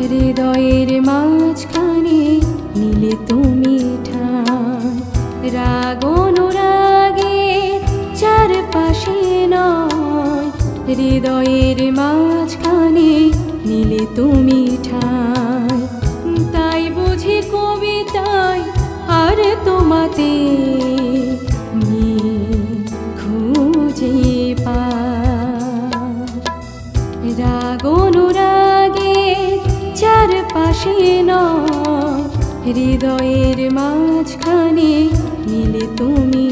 হৃদয়ের মাঝখানে নিলে তুমি ঠাঁই। রাগ অনুরাগে চারপাশে নয়, হৃদয়ের মাঝখানে নিলে তুমি ঠাঁই। তাই বুঝি কবিতায় আর তোমাতে খুঁজে পাই। রাগ অনুরাগে চারপাশে নয়, হৃদয়ের মাঝখানে নিলে তুমি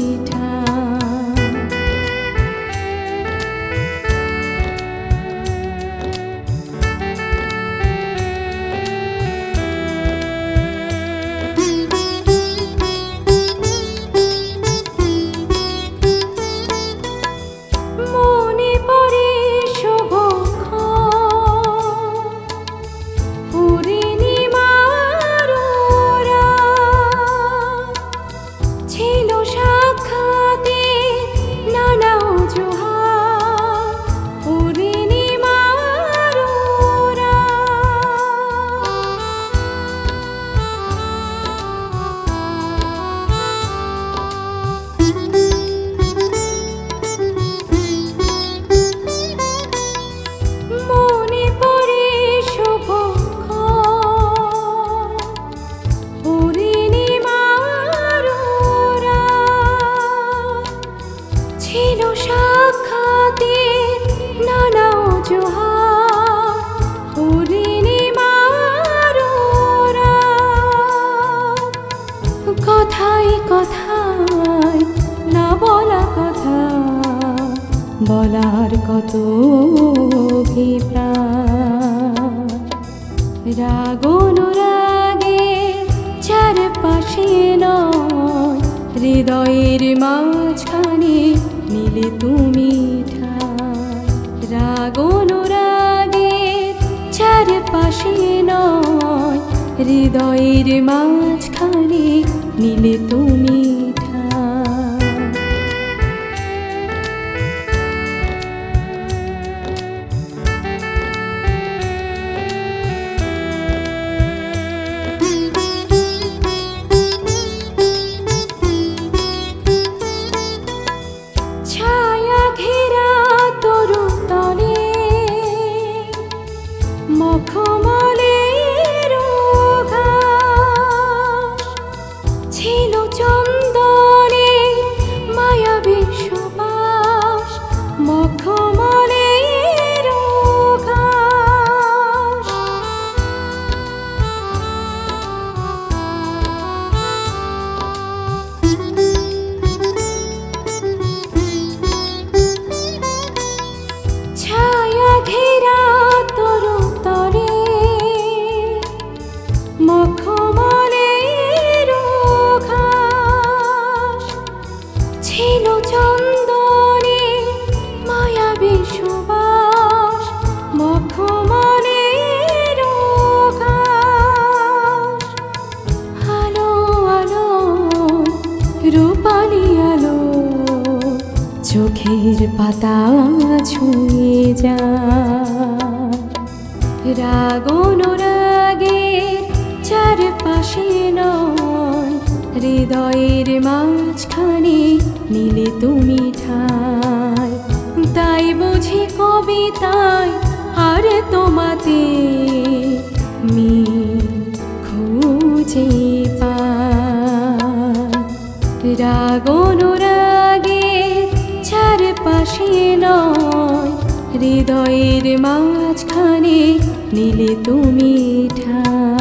কথায় কথায় না বলা কথা বলার কত অভিপ্রায়। রাগ অনুরাগে চারপাশে নয়, হৃদয়ের মাঝখানে নিলে তুমি ঠাঁই। রাগ অনুরাগে চারপাশে নয়, হৃদয়ের মাঝখানে নিলে তুমি ছায়া ঘেরা তরু তলে মখমলের ঘাস ছিল চন্দনে মায়াবী সুবাস, মখমলের ঘাস। ছায়া ঘেরা তরু তলে মখমলের ঘাস ছিল চন্দনে মায়াবী সুবাস, মখমলের ঘাস। আলো আলো রূপালি আলো চোখের পাতা ছুঁয়ে যায়। রাগ অনুরাগের চারপাশে নয়, হৃদয়ের মাঝখানে নিলে তুমি ঠাঁই। তাই বুঝি কবিতায় আর তোমাতে খুঁজে পাই। রাগ অনুরাগের চারপাশে নয়, হৃদয়ের মাঝখানে নিলে তুমি ঠাঁই।